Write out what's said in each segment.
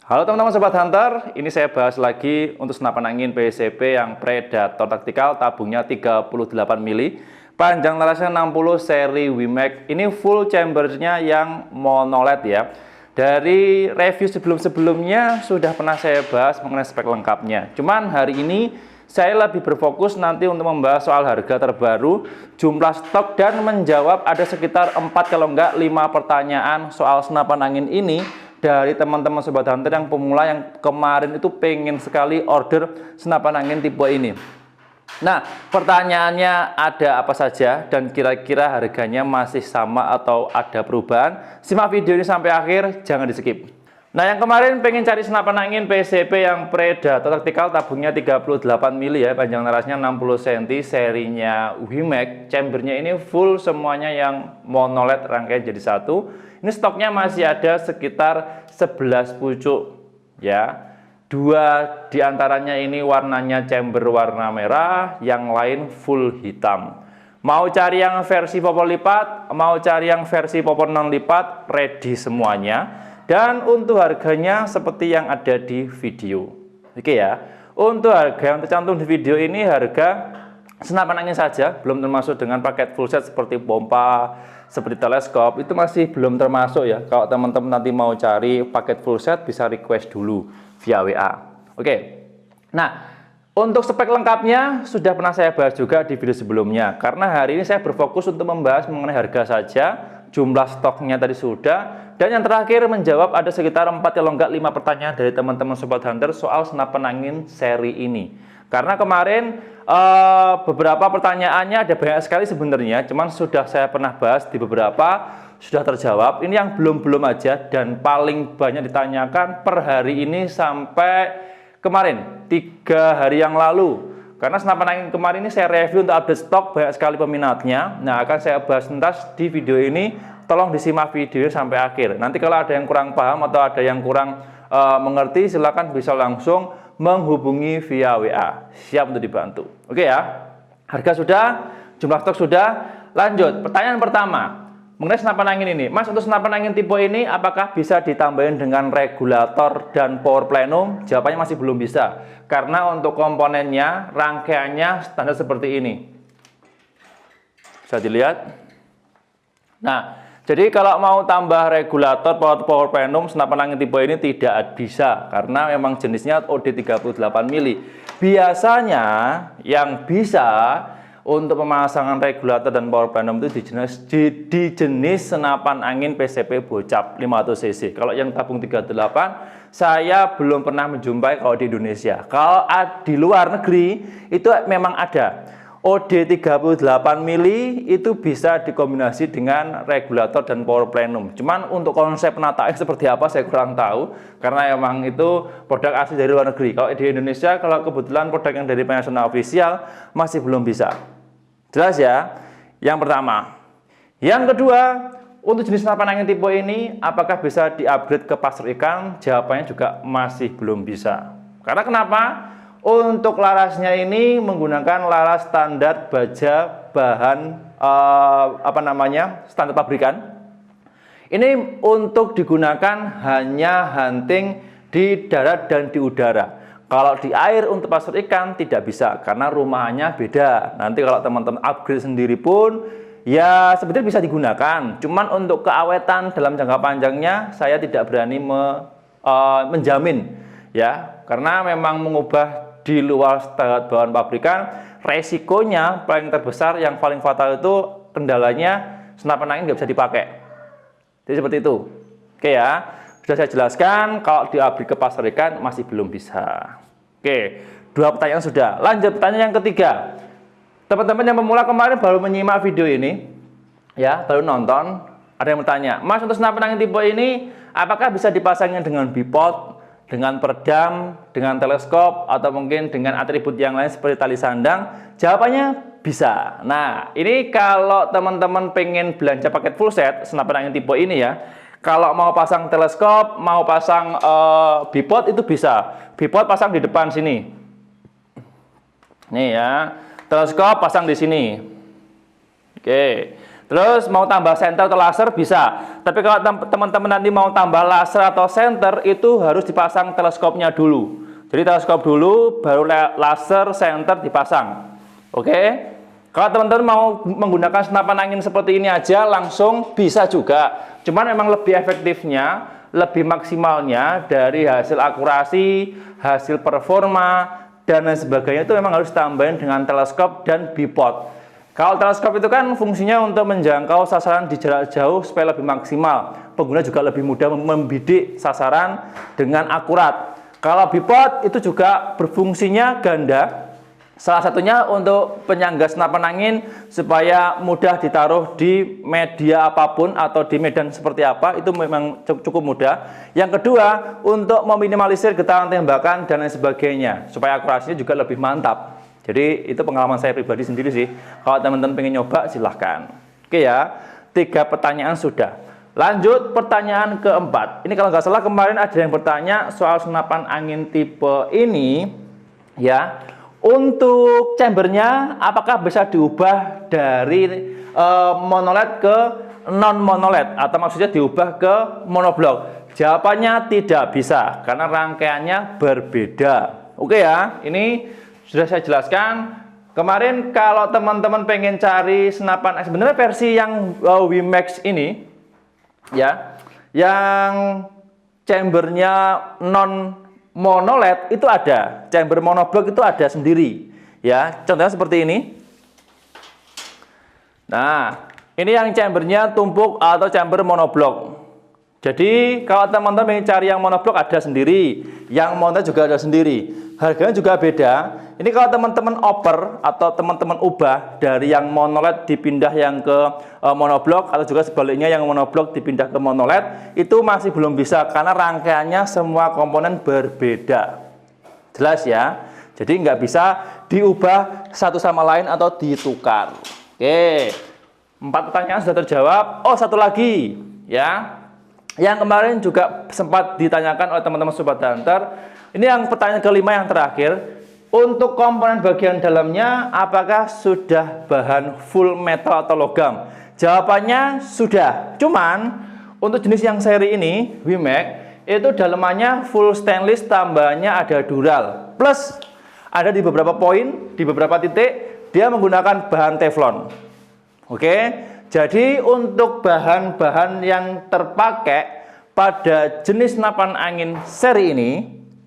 Halo teman-teman Sobat Hunter, ini saya bahas lagi untuk senapan angin PCP yang Predator Tactical, tabungnya 38 mili, panjang larasnya 60 seri WIMAX. Ini full chambernya yang monoled ya. Dari review sebelum-sebelumnya sudah pernah saya bahas mengenai spek lengkapnya. Cuman hari ini saya lebih berfokus nanti untuk membahas soal harga terbaru, jumlah stok, dan menjawab ada sekitar 4 kalau enggak 5 pertanyaan soal senapan angin ini dari teman-teman Sobat Hunter yang pemula yang kemarin itu pengen sekali order senapan angin tipe ini. Nah, pertanyaannya ada apa saja dan kira-kira harganya masih sama atau ada perubahan? Simak video ini sampai akhir, jangan di skip. Nah, yang kemarin pengen cari senapan angin PCP yang Predator Tactical, tabungnya 38 mili ya, panjang larasnya 60 cm, serinya WIMAX, chambernya ini full semuanya yang monoled, rangkaian jadi satu. Ini stoknya masih ada sekitar 11 pucuk ya. 2 diantaranya ini warnanya chamber warna merah, yang lain full hitam. Mau cari yang versi popor lipat, mau cari yang versi popor non lipat, ready semuanya. Dan untuk harganya seperti yang ada di video. Oke ya. Untuk harga yang tercantum di video ini harga senapan angin saja, belum termasuk dengan paket full set seperti pompa, seperti teleskop, itu masih belum termasuk ya. Kalau teman-teman nanti mau cari paket full set bisa request dulu via WA. Oke. Nah, untuk spek lengkapnya sudah pernah saya bahas juga di video sebelumnya. Karena hari ini saya berfokus untuk membahas mengenai harga saja, jumlah stoknya tadi sudah, dan yang terakhir menjawab ada sekitar 4 kalau enggak 5 pertanyaan dari teman-teman Sobat Hunter soal senapan angin seri ini. Karena kemarin beberapa pertanyaannya ada banyak sekali sebenarnya, cuman sudah saya pernah bahas di beberapa, sudah terjawab. Ini yang belum aja dan paling banyak ditanyakan per hari ini sampai kemarin 3 hari yang lalu. Karena senapan angin kemarin ini saya review untuk update stok, banyak sekali peminatnya. Nah, akan saya bahas tuntas di video ini. Tolong disimak video sampai akhir. Nanti kalau ada yang kurang paham atau ada yang kurang mengerti, silakan bisa langsung menghubungi via WA. Siap untuk dibantu. Oke ya. Harga sudah, jumlah stok sudah. Lanjut, pertanyaan pertama mengenai senapan angin ini. Mas, untuk senapan angin tipe ini apakah bisa ditambahin dengan regulator dan power plenum? Jawabannya masih belum bisa. Karena untuk komponennya, rangkaiannya standar seperti ini. Bisa dilihat. Nah, jadi kalau mau tambah regulator power plenum senapan angin tipe ini tidak bisa karena memang jenisnya OD 38 mili. Biasanya yang bisa untuk pemasangan regulator dan power plenum itu di jenis senapan angin PCP Bocap 500 cc. Kalau yang tabung 38 saya belum pernah menjumpai kalau di Indonesia. Kalau di luar negeri itu memang ada. OD 38 mili itu bisa dikombinasi dengan regulator dan power plenum. Cuman untuk konsep penataannya seperti apa saya kurang tahu karena emang itu produk asli dari luar negeri. Kalau di Indonesia, kalau kebetulan produk yang dari Panasonic official masih belum bisa. Jelas ya? Yang pertama. Yang kedua, untuk jenis senapan angin tipe ini apakah bisa di-upgrade ke pasir ikan? Jawabannya juga masih belum bisa. Karena kenapa? Untuk larasnya ini menggunakan laras standar baja bahan standar pabrikan. Ini untuk digunakan hanya hunting di darat dan di udara. Kalau di air untuk pasir ikan tidak bisa karena rumahannya beda. Nanti kalau teman-teman upgrade sendiri pun ya sebetulnya bisa digunakan. Cuman untuk keawetan dalam jangka panjangnya saya tidak berani menjamin ya, karena memang mengubah di luar standar bahan pabrikan, resikonya paling terbesar yang paling fatal itu kendalanya senapan angin nggak bisa dipakai. Jadi seperti itu. Oke ya, sudah saya jelaskan. Kalau di-upgrade ke pasir ikan masih belum bisa. Oke, 2 pertanyaan sudah. Lanjut pertanyaan yang ketiga. Teman-teman yang pemula kemarin baru menyimak video ini, ya baru nonton. Ada yang bertanya, Mas, untuk senapan angin tipe ini apakah bisa dipasangin dengan bipod, dengan peredam, dengan teleskop, atau mungkin dengan atribut yang lain seperti tali sandang? Jawabannya bisa. Nah, ini kalau teman-teman pengen belanja paket full set senapan angin tipe ini ya, kalau mau pasang teleskop, mau pasang bipod itu bisa. Bipod pasang di depan sini. Nih ya, teleskop pasang di sini. Oke. Terus mau tambah senter atau laser bisa. Tapi kalau teman-teman nanti mau tambah laser atau senter itu harus dipasang teleskopnya dulu. Jadi teleskop dulu baru laser senter dipasang. Oke. Kalau teman-teman mau menggunakan senapan angin seperti ini aja langsung bisa juga. Cuman memang lebih efektifnya, lebih maksimalnya dari hasil akurasi, hasil performa dan lain sebagainya itu memang harus tambahin dengan teleskop dan bipod. Kalau teleskop itu kan fungsinya untuk menjangkau sasaran di jarak jauh supaya lebih maksimal. Pengguna juga lebih mudah membidik sasaran dengan akurat. Kalau bipod itu juga berfungsinya ganda. Salah satunya untuk penyangga senapan angin supaya mudah ditaruh di media apapun atau di medan seperti apa, itu memang cukup mudah. Yang kedua, untuk meminimalisir getaran tembakan dan lain sebagainya supaya akurasinya juga lebih mantap. Jadi itu pengalaman saya pribadi sendiri sih. Kalau teman-teman pengen nyoba silahkan. Oke ya, 3 pertanyaan sudah. Lanjut pertanyaan keempat. Ini kalau nggak salah kemarin ada yang bertanya soal senapan angin tipe ini ya. Untuk chambernya apakah bisa diubah dari monoled ke non monoled atau maksudnya diubah ke monoblok? Jawabannya tidak bisa karena rangkaiannya berbeda. Oke ya, ini sudah saya jelaskan. Kemarin kalau teman-teman pengen cari senapan, sebenarnya versi yang WMAX ini ya, yang chambernya non monoled itu ada, chamber monoblok itu ada sendiri ya. Contohnya seperti ini. Nah, ini yang chambernya tumpuk atau chamber monoblok. Jadi kalau teman-teman ingin cari yang monoblok ada sendiri, yang monoled juga ada sendiri. Harganya juga beda. Ini kalau teman-teman oper atau teman-teman ubah dari yang monoled dipindah yang ke monoblok atau juga sebaliknya yang monoblok dipindah ke monoled, itu masih belum bisa karena rangkaiannya semua komponen berbeda. Jelas ya? Jadi nggak bisa diubah satu sama lain atau ditukar. Oke, 4 pertanyaan sudah terjawab. Oh, satu lagi ya, yang kemarin juga sempat ditanyakan oleh teman-teman Sobat Hunter. Ini yang pertanyaan kelima yang terakhir. Untuk komponen bagian dalamnya, apakah sudah bahan full metal atau logam? Jawabannya sudah. Cuman untuk jenis yang seri ini, WMAX, itu dalamannya full stainless, tambahannya ada dural. Plus ada di beberapa poin, di beberapa titik dia menggunakan bahan teflon. Oke. Jadi untuk bahan-bahan yang terpakai pada jenis senapan angin seri ini,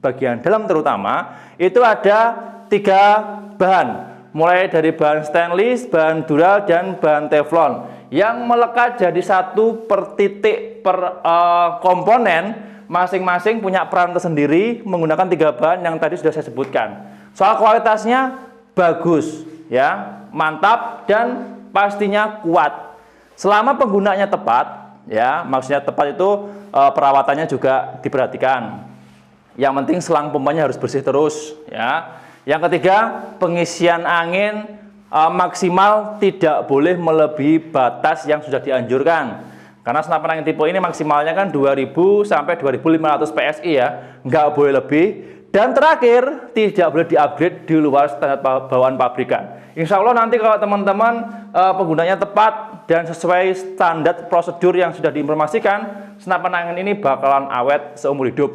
bagian dalam terutama, itu ada 3 bahan. Mulai dari bahan stainless, bahan dural, dan bahan teflon. Yang melekat jadi satu per titik per komponen, masing-masing punya peran tersendiri menggunakan 3 bahan yang tadi sudah saya sebutkan. Soal kualitasnya bagus, ya, mantap, dan pastinya kuat. Selama penggunaannya tepat, ya, maksudnya tepat itu perawatannya juga diperhatikan. Yang penting selang pompanya harus bersih terus, ya. Yang ketiga, pengisian angin maksimal tidak boleh melebihi batas yang sudah dianjurkan. Karena senapan angin tipe ini maksimalnya kan 2000 sampai 2500 PSI ya, nggak boleh lebih. Dan terakhir, tidak boleh di-upgrade di luar standar bawaan pabrikan. Insya Allah nanti kalau teman-teman penggunanya tepat dan sesuai standar prosedur yang sudah diinformasikan, senapan angin ini bakalan awet seumur hidup.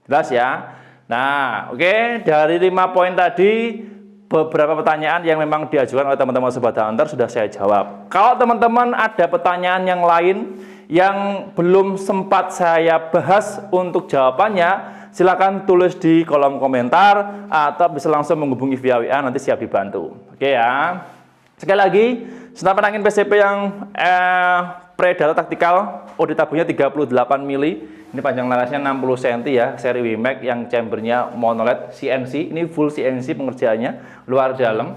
Jelas ya? Nah, oke, dari 5 poin tadi, beberapa pertanyaan yang memang diajukan oleh teman-teman Sobat Hunter sudah saya jawab. Kalau teman-teman ada pertanyaan yang lain yang belum sempat saya bahas untuk jawabannya, silakan tulis di kolom komentar atau bisa langsung menghubungi via WA, nanti siap dibantu. Oke ya. Sekali lagi, senapan angin PCP yang Predator Tactical OD tabungnya 38 mili. Ini panjang larasnya 60 cm ya, seri WMAX yang chambernya monoled CNC. Ini full CNC pengerjaannya, luar dalam.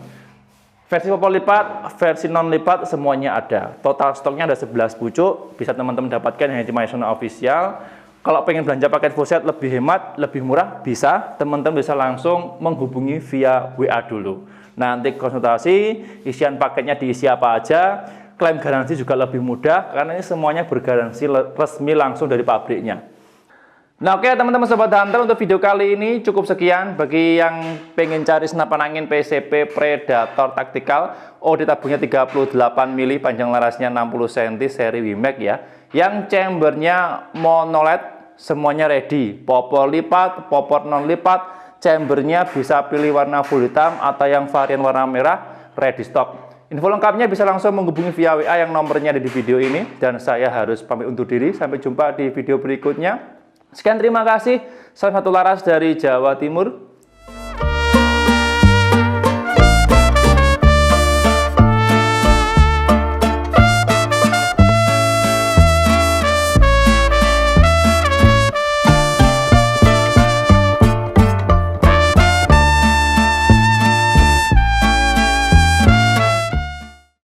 Versi popol lipat, versi non lipat semuanya ada. Total stoknya ada 11 pucuk, bisa teman-teman dapatkan yang National Official. Kalau pengen belanja paket full set lebih hemat, lebih murah, bisa. Teman-teman bisa langsung menghubungi via WA dulu. Nanti konsultasi, isian paketnya diisi apa aja. Klaim garansi juga lebih mudah karena ini semuanya bergaransi resmi langsung dari pabriknya. Nah oke teman-teman Sobat Hunter, untuk video kali ini cukup sekian. Bagi yang pengen cari senapan angin PCP Predator Tactical, OD tabungnya 38 mili, panjang larasnya 60 cm, seri WMAX ya, yang chambernya monoled, semuanya ready, popor lipat, popor non lipat, chambernya bisa pilih warna full hitam atau yang varian warna merah, ready stock. Info lengkapnya bisa langsung menghubungi via WA yang nomornya ada di video ini. Dan saya harus pamit undur diri, sampai jumpa di video berikutnya. Sekian, terima kasih. Salam satu laras dari Jawa Timur.